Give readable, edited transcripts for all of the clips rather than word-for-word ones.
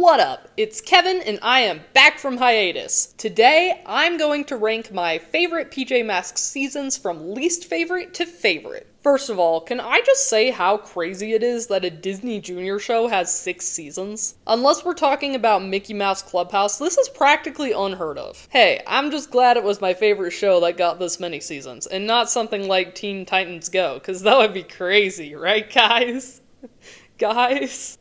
What up? It's Kevin and I am back from hiatus. Today, I'm going to rank my favorite PJ Masks seasons from least favorite to favorite. First of all, can I just say how crazy it is that a Disney Junior show has 6 seasons? Unless we're talking about Mickey Mouse Clubhouse, this is practically unheard of. Hey, I'm just glad it was my favorite show that got this many seasons, and not something like Teen Titans Go, because that would be crazy, right guys? Guys?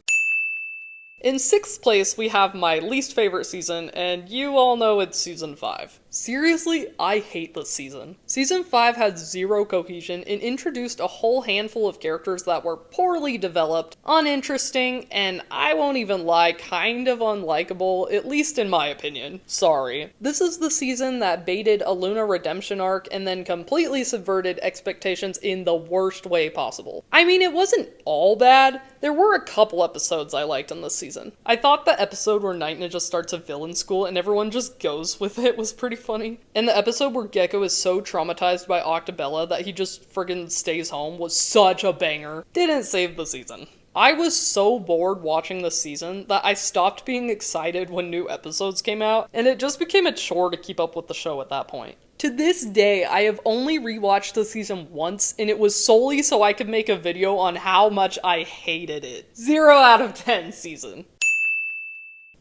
In 6th place, we have my least favorite season, and you all know it's Season 5. Seriously, I hate this season. Season 5 had zero cohesion and introduced a whole handful of characters that were poorly developed, uninteresting, and I won't even lie, kind of unlikable, at least in my opinion. Sorry. This is the season that baited a Luna redemption arc and then completely subverted expectations in the worst way possible. I mean, it wasn't all bad. There were a couple episodes I liked in this season. I thought the episode where Night Ninja starts a villain school and everyone just goes with it was pretty funny. And the episode where Gecko is so traumatized by Octobella that he just friggin' stays home was such a banger. Didn't save the season. I was so bored watching this season that I stopped being excited when new episodes came out, and it just became a chore to keep up with the show at that point. To this day, I have only rewatched the season once, and it was solely so I could make a video on how much I hated it. 0 out of 10 season.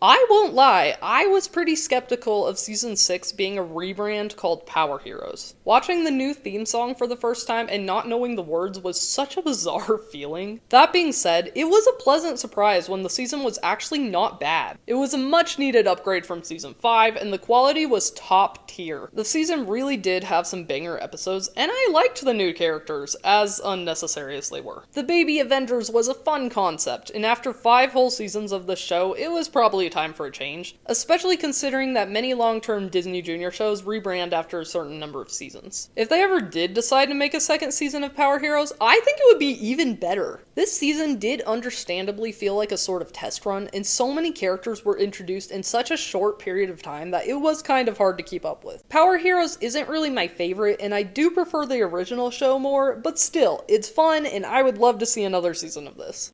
I won't lie, I was pretty skeptical of Season 6 being a rebrand called Power Heroes. Watching the new theme song for the first time and not knowing the words was such a bizarre feeling. That being said, it was a pleasant surprise when the season was actually not bad. It was a much needed upgrade from Season 5, and the quality was top tier. The season really did have some banger episodes, and I liked the new characters, as unnecessary as they were. The Baby Avengers was a fun concept, and after 5 whole seasons of the show, it was probably time for a change, especially considering that many long-term Disney Junior shows rebrand after a certain number of seasons. If they ever did decide to make a second season of Power Heroes, I think it would be even better. This season did understandably feel like a sort of test run, and so many characters were introduced in such a short period of time that it was kind of hard to keep up with. Power Heroes isn't really my favorite, and I do prefer the original show more, but still, it's fun, and I would love to see another season of this.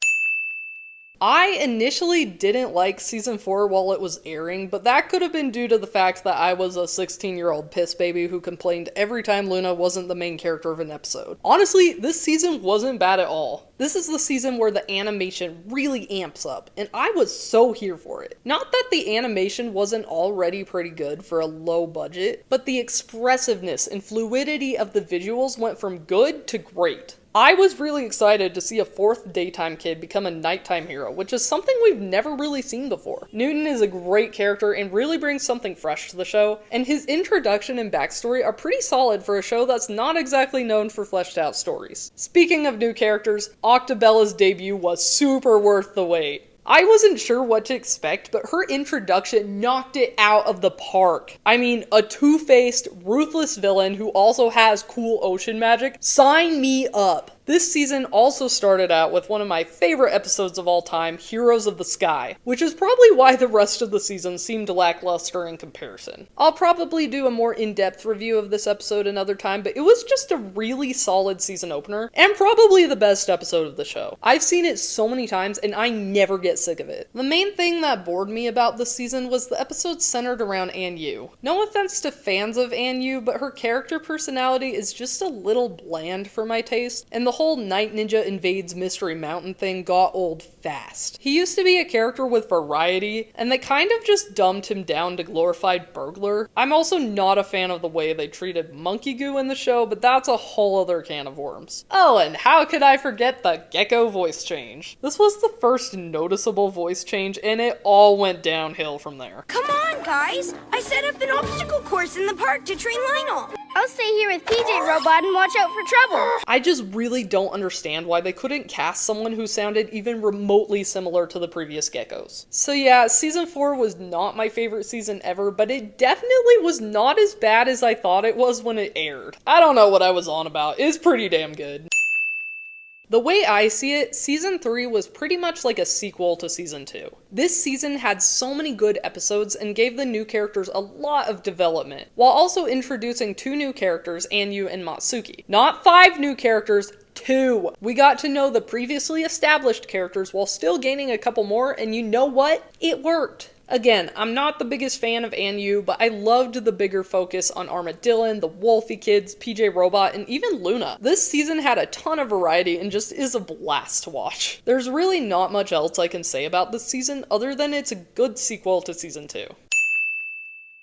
I initially didn't like Season 4 while it was airing, but that could have been due to the fact that I was a 16-year-old piss baby who complained every time Luna wasn't the main character of an episode. Honestly, this season wasn't bad at all. This is the season where the animation really amps up, and I was so here for it. Not that the animation wasn't already pretty good for a low budget, but the expressiveness and fluidity of the visuals went from good to great. I was really excited to see a 4th daytime kid become a nighttime hero, which is something we've never really seen before. Newton is a great character and really brings something fresh to the show, and his introduction and backstory are pretty solid for a show that's not exactly known for fleshed out stories. Speaking of new characters, Octobella's debut was super worth the wait. I wasn't sure what to expect, but her introduction knocked it out of the park. I mean, a two-faced, ruthless villain who also has cool ocean magic? Sign me up! This season also started out with one of my favorite episodes of all time, Heroes of the Sky, which is probably why the rest of the season seemed lackluster in comparison. I'll probably do a more in-depth review of this episode another time, but it was just a really solid season opener, and probably the best episode of the show. I've seen it so many times, and I never get sick of it. The main thing that bored me about this season was the episode centered around An Yu. No offense to fans of An Yu, but her character personality is just a little bland for my taste, and the whole Night Ninja invades Mystery Mountain thing got old fast. He used to be a character with variety, and they kind of just dumbed him down to glorified burglar. I'm also not a fan of the way they treated Monkey Goo in the show, but that's a whole other can of worms. Oh, and how could I forget the Gecko voice change? This was the first noticeable voice change, and it all went downhill from there. Come on, guys! I set up an obstacle course in the park to train Lionel. I'll stay here with PJ Robot and watch out for trouble. I just really don't understand why they couldn't cast someone who sounded even remotely similar to the previous Geckos. So yeah, Season 4 was not my favorite season ever, but it definitely was not as bad as I thought it was when it aired. I don't know what I was on about. It's pretty damn good. The way I see it, Season 3 was pretty much like a sequel to Season 2. This season had so many good episodes and gave the new characters a lot of development, while also introducing 2 new characters, An Yu and Matsuki. Not 5 new characters, 2. We got to know the previously established characters while still gaining a couple more, and you know what? It worked. Again, I'm not the biggest fan of Anu, but I loved the bigger focus on Armadillon, the Wolfie kids, PJ Robot, and even Luna. This season had a ton of variety and just is a blast to watch. There's really not much else I can say about this season other than it's a good sequel to season 2.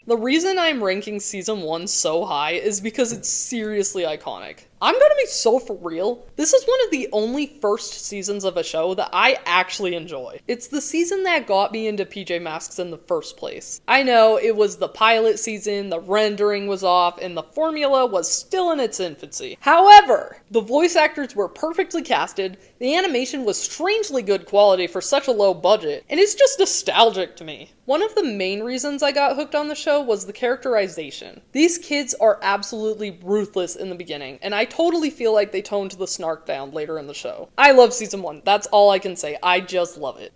The reason I'm ranking season 1 so high is because it's seriously iconic. I'm gonna be so for real. This is one of the only first seasons of a show that I actually enjoy. It's the season that got me into PJ Masks in the first place. I know it was the pilot season, the rendering was off, and the formula was still in its infancy. However, the voice actors were perfectly casted, the animation was strangely good quality for such a low budget, and it's just nostalgic to me. One of the main reasons I got hooked on the show was the characterization. These kids are absolutely ruthless in the beginning, and I totally feel like they toned the snark down later in the show. I love season 1, that's all I can say, I just love it.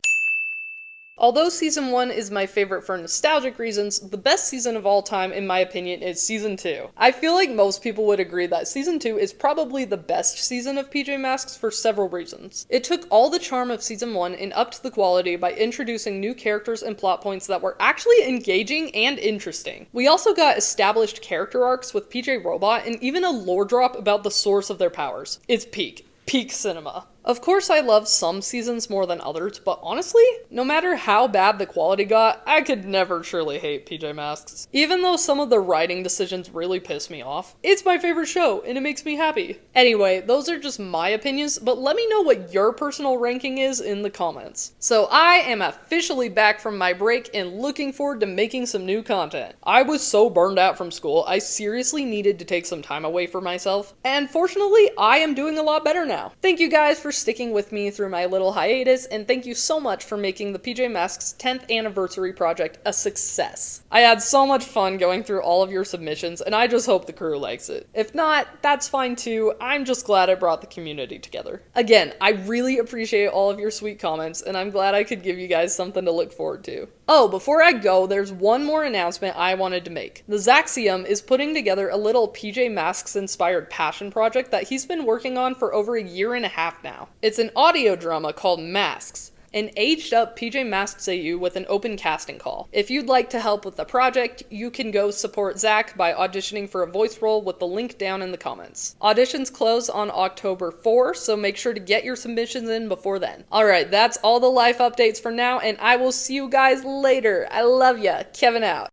Although season 1 is my favorite for nostalgic reasons, the best season of all time in my opinion is season 2. I feel like most people would agree that season 2 is probably the best season of PJ Masks for several reasons. It took all the charm of season 1 and upped the quality by introducing new characters and plot points that were actually engaging and interesting. We also got established character arcs with PJ Robot and even a lore drop about the source of their powers. It's peak cinema. Of course I love some seasons more than others, but honestly, no matter how bad the quality got, I could never truly hate PJ Masks. Even though some of the writing decisions really piss me off, it's my favorite show and it makes me happy. Anyway, those are just my opinions, but let me know what your personal ranking is in the comments. So I am officially back from my break and looking forward to making some new content. I was so burned out from school, I seriously needed to take some time away for myself, and fortunately, I am doing a lot better now. Thank you guys for sticking with me through my little hiatus, and thank you so much for making the PJ Masks 10th anniversary project a success. I had so much fun going through all of your submissions, and I just hope the crew likes it. If not, that's fine too. I'm just glad I brought the community together. Again, I really appreciate all of your sweet comments, and I'm glad I could give you guys something to look forward to. Oh, before I go, there's one more announcement I wanted to make. The Zaxium is putting together a little PJ Masks inspired passion project that he's been working on for over a year and a half now. It's an audio drama called Masks, an aged up PJ Masks AU with an open casting call. If you'd like to help with the project, you can go support Zach by auditioning for a voice role with the link down in the comments. Auditions close on October 4, so make sure to get your submissions in before then. Alright, that's all the life updates for now, and I will see you guys later. I love ya. Kevin out.